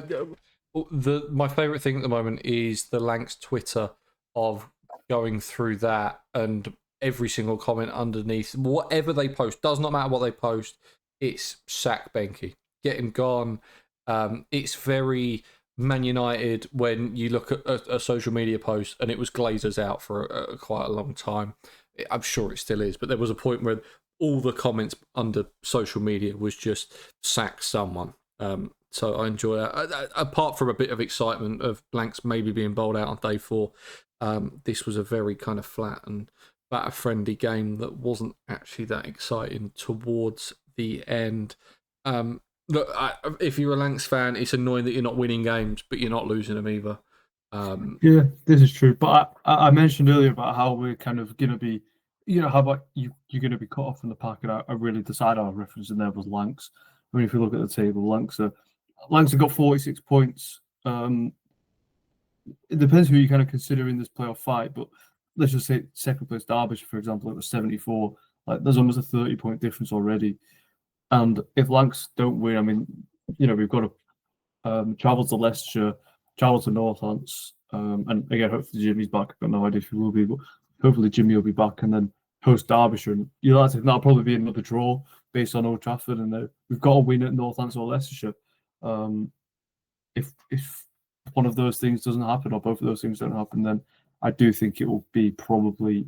my favourite thing at the moment is the Lanks Twitter of going through that, and every single comment underneath, whatever they post, does not matter what they post, it's sack Benke, get him gone. It's very Man United when you look at a social media post and it was Glazers out for quite a long time. I'm sure it still is, but there was a point where all the comments under social media was just sack someone. So I enjoy that. Apart from a bit of excitement of Blanks maybe being bowled out on day 4, this was a very kind of flat and batter-friendly game that wasn't actually that exciting towards the end. Look, if you're a Lanks fan, it's annoying that you're not winning games, but you're not losing them either. Yeah, this is true. But I mentioned earlier about how we're kind of going to be, how about you're going to be cut off from the pack, and I really decided our reference in there was Lanks. I mean, if you look at the table, Lanks have got 46 points. It depends who you kind of consider in this playoff fight, but let's just say second place Derbyshire, for example, it was 74. Like, there's almost a 30-point difference already. And if Lanks don't win, I mean, we've got to travel to Leicestershire, travel to Northants, and again, hopefully Jimmy's back. I've got no idea if he will be, but hopefully Jimmy will be back, and then host Derbyshire. And that'll probably be another draw based on Old Trafford, and we've got to win at Northants or Leicestershire. If one of those things doesn't happen, or both of those things don't happen, then I do think it will be probably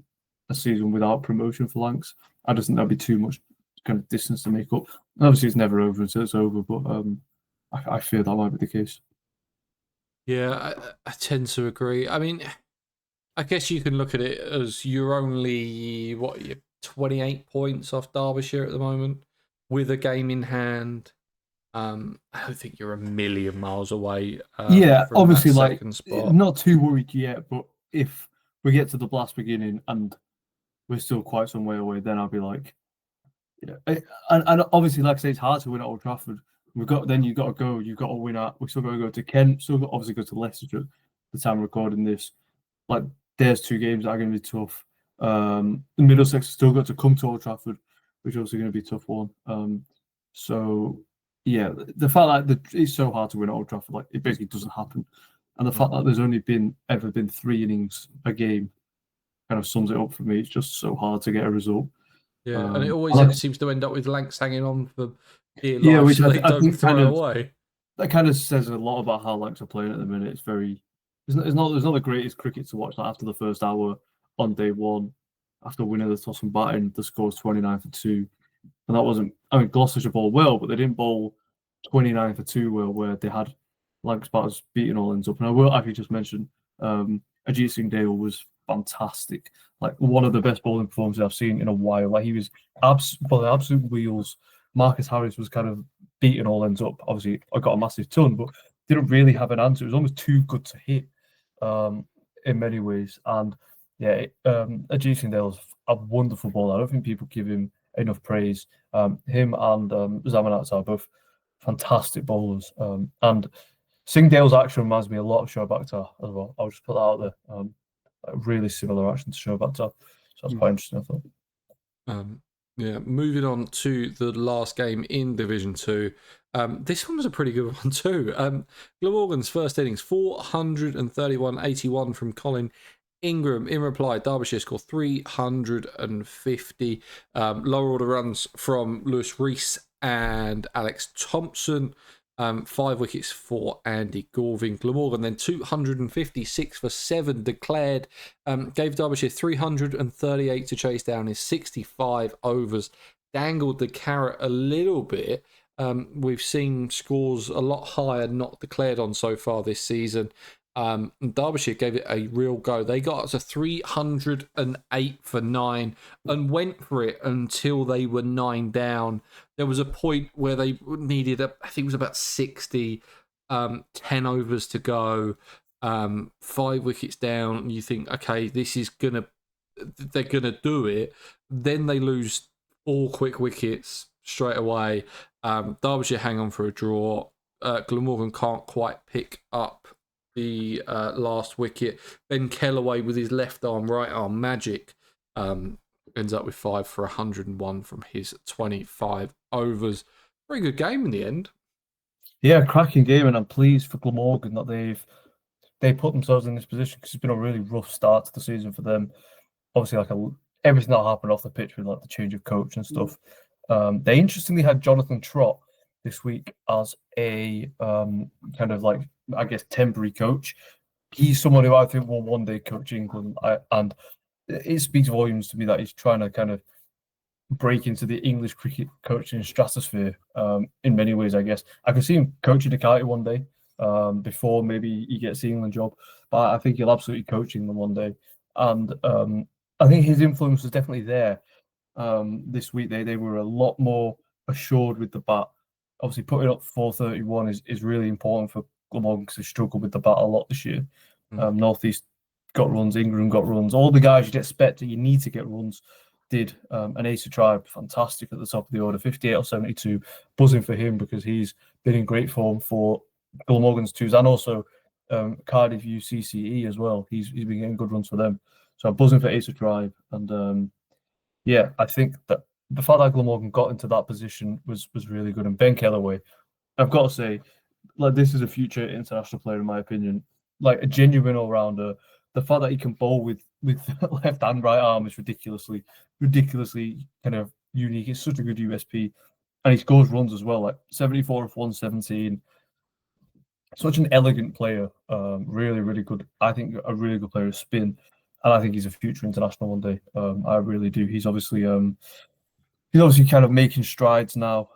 a season without promotion for Lanks. I just think that'd be too much kind of distance to make up. Obviously, it's never over until it's over, but I fear that might be the case. Yeah, I tend to agree. I mean, I guess you can look at it as you're only, you're 28 points off Derbyshire at the moment with a game in hand. I don't think you're a million miles away. Yeah, from obviously, that like, second spot. not too worried yet, but if we get to the blast beginning and we're still quite some way away, then I'll be like, yeah. And obviously, like I say, it's hard to win at Old Trafford. You've got to win at. We still got to go to Kent. Still got obviously go to Leicester. The time recording this, like, there's 2 games that are going to be tough. Middlesex still got to come to Old Trafford, which is also going to be a tough one. So yeah, the fact that it's so hard to win at Old Trafford, like it basically doesn't happen, and the fact that there's only ever been 3 innings a game kind of sums it up for me. It's just so hard to get a result. Yeah, and it always And seems to end up with Lanks hanging on for dear yeah, life which so they I don't think throw kind of away. that kind of says a lot about how Lanks are playing at the minute. It's very, it's not the greatest cricket to watch. Like after the first hour on day one, after winning the toss and batting, the score's 29 for two, and that wasn't. I mean, Gloucestershire bowled well, but they didn't bowl 29 for two well, where they had Lanks batters beating all ends up. And I will actually just mention, Ajit Singh Dale was fantastic. Like one of the best bowling performances I've seen in a while. Like he was absolute wheels. Marcus Harris was kind of beating all ends up. Obviously, I got a massive ton, but didn't really have an answer. It was almost too good to hit, in many ways. And yeah, Ajit Singh Dale's a wonderful bowler. I don't think people give him enough praise. Him and Zamanats are both fantastic bowlers. And Singdale's action reminds me a lot of Shoaib Akhtar as well. I'll just put that out there. A really similar action to Shoaib Akhtar. So that's quite interesting, I thought. Yeah, moving on to the last game in Division 2. This one was a pretty good one too. Glamorgan's first innings, 431.81 from Colin Ingram. In reply, Derbyshire scored 350. Lower order runs from Lewis Rees and Alex Thompson. 5 wickets for Andy Gorvin. Glamorgan then 256 for 7 declared. Gave Derbyshire 338 to chase down in 65 overs. Dangled the carrot a little bit. We've seen scores a lot higher not declared on so far this season. Derbyshire gave it a real go. They got up to 308 for 9 and went for it until they were 9 down. There was a point where they needed, I think it was about 60, 10 overs to go, 5 wickets down. You think, okay, they're gonna do it. Then they lose 4 quick wickets straight away. Derbyshire hang on for a draw. Glamorgan can't quite pick up the last wicket. Ben Kellaway with his left arm, right arm magic ends up with 5 for 101 from his 25 overs. Very good game in the end. Yeah, cracking game, and I'm pleased for Glamorgan that they put themselves in this position because it's been a really rough start to the season for them. Obviously, everything that happened off the pitch with like the change of coach and stuff. They interestingly had Jonathan Trott this week as a kind of like, I guess, temporary coach. He's someone who I think will one day coach England, and it speaks volumes to me that he's trying to kind of break into the English cricket coaching stratosphere. In many ways, I guess I could see him coaching Ducati one day, before maybe he gets the England job. But I think he'll absolutely coach England one day, and I think his influence was definitely there. This week they were a lot more assured with the bat. Obviously, putting up 431 is really important for Glamorgan because they struggled with the bat a lot this year. North East got runs, Ingram got runs. All the guys you'd expect that you need to get runs did. An Ace of Tribe, fantastic at the top of the order, 58 or 72. Buzzing for him because he's been in great form for Glamorgan's twos and also Cardiff UCCE as well. He's been getting good runs for them. So I'm buzzing for Ace of Tribe. And yeah, I think that the fact that Glamorgan got into that position was really good. And Ben Kellaway, I've got to say, like, this is a future international player in my opinion. Like a genuine all-rounder. The fact that he can bowl with left and right arm is ridiculously kind of unique. It's such a good USP, and he scores runs as well, like 74 of 117. Such an elegant player, really good. I think a really good player of spin, and I think he's a future international one day. I really do. He's obviously kind of making strides now.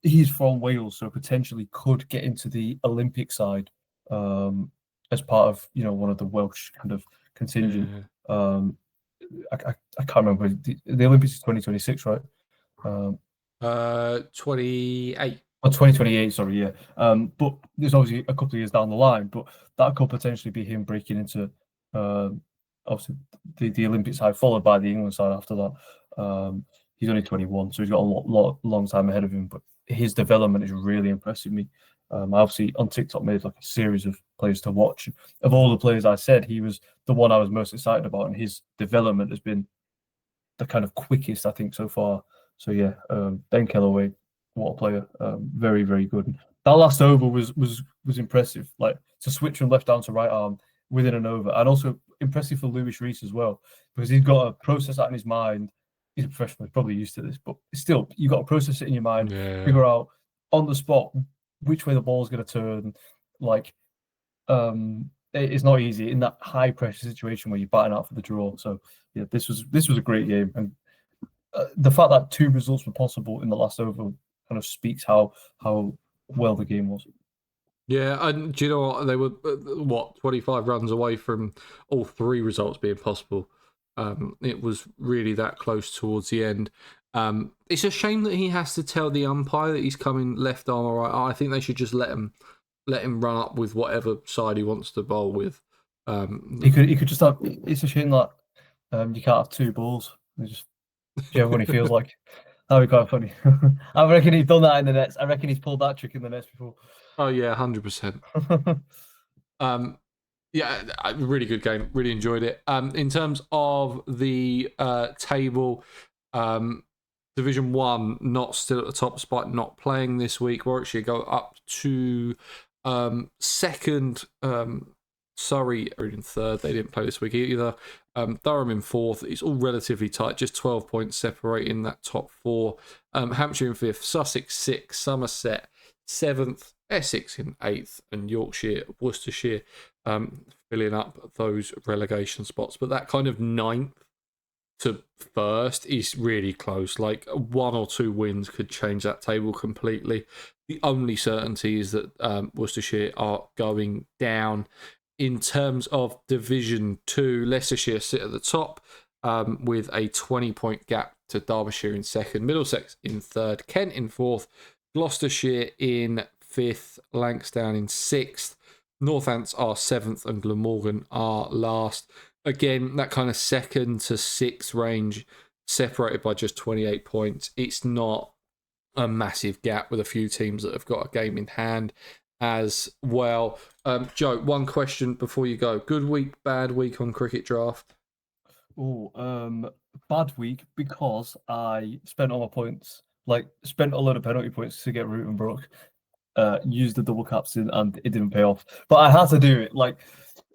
He's from Wales, so potentially could get into the Olympic side as part of one of the Welsh kind of contingent. Yeah. I can't remember the Olympics is 2026, right? 28. Oh, 2028, sorry, yeah. But there's obviously a couple of years down the line, but that could potentially be him breaking into obviously the Olympic side, followed by the England side after that. He's only 21, so he's got a long time ahead of him, but his development is really impressing me. I obviously on TikTok made like a series of players to watch. Of all the players I said, he was the one I was most excited about, and his development has been the kind of quickest I think so far. So yeah, Ben Kellaway, what a player, very very good. That last over was impressive, like to switch from left arm to right arm within an over, and also impressive for Lewis Reese as well because he's got to process that in his mind. He's a professional, he's probably used to this, but still, you got to process it in your mind, Yeah. figure out on the spot which way the ball is going to turn. Like, it's not easy in that high pressure situation where you're batting out for the draw. So yeah, this was a great game, and the fact that 2 results were possible in the last over kind of speaks how well the game was. Yeah, and do you know what? They were 25 runs away from all 3 results being possible. It was really that close towards the end. It's a shame that he has to tell the umpire that he's coming left arm or right arm. I think they should just let him run up with whatever side he wants to bowl with. He could just have. It's a shame that you can't have 2 balls. Just whichever one he feels like. That'd be quite funny. I reckon he's done that in the nets. I reckon he's pulled that trick in the nets before. Oh yeah, 100%. Yeah, a really good game. Really enjoyed it. In terms of the table, Division 1 not still at the top spot, not playing this week. Warwickshire go up to second. Surrey are in third. They didn't play this week either. Durham in fourth. It's all relatively tight, just 12 points separating that top 4. Hampshire in fifth, Sussex 6th, Somerset 7th, Essex in 8th, and Yorkshire, Worcestershire filling up those relegation spots. But that kind of 9th to 1st is really close. Like 1 or 2 wins could change that table completely. The only certainty is that Worcestershire are going down. In terms of Division 2, Leicestershire sit at the top with a 20-point gap to Derbyshire in second, Middlesex in third, Kent in fourth, Gloucestershire in fifth, Langsdown in sixth, Northants are 7th, and Glamorgan are last. Again, that kind of 2nd to 6th range separated by just 28 points. It's not a massive gap with a few teams that have got a game in hand as well. Joe, one question before you go. Good week, bad week on Cricket Draft? Bad week because I spent all my points, like spent a lot of penalty points to get Root and Brook. Used the double captain and it didn't pay off. But I had to do it. Like,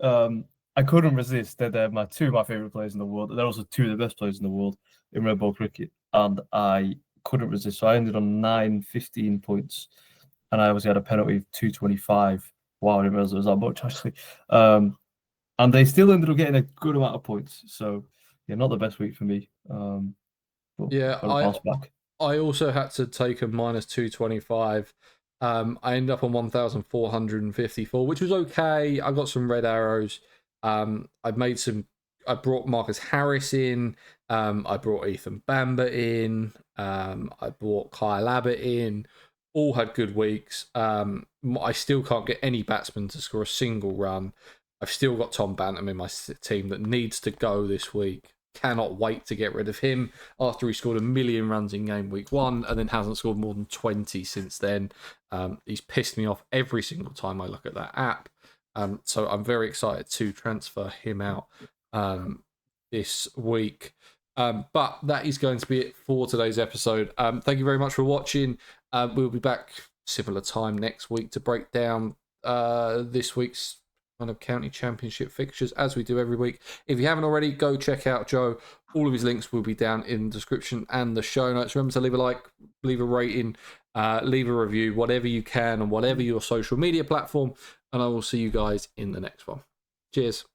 I couldn't resist. They're 2 of my favorite players in the world. They're also 2 of the best players in the world in red ball cricket, and I couldn't resist. So I ended on 915 points, and I obviously had a penalty of 225. Wow, I didn't realize it was that much actually. And they still ended up getting a good amount of points. So yeah, not the best week for me. But Yeah, bounce back. I also had to take a minus 225. I ended up on 1,454, which was okay. I got some red arrows. I brought Marcus Harris in. I brought Ethan Bamber in. I brought Kyle Abbott in. All had good weeks. I still can't get any batsmen to score a single run. I've still got Tom Bantam in my team that needs to go this week. Cannot wait to get rid of him after he scored 1 million runs in game week 1 and then hasn't scored more than 20 since then. He's pissed me off every single time I look at that app. So I'm very excited to transfer him out this week. But that is going to be it for today's episode. Thank you very much for watching. We'll be back similar time next week to break down this week's kind of county championship fixtures as we do every week. If you haven't already, go check out Joe. All of his links will be down in the description and the show notes. Remember to leave a like, leave a rating, leave a review, whatever you can on whatever your social media platform, and I will see you guys in the next one. Cheers.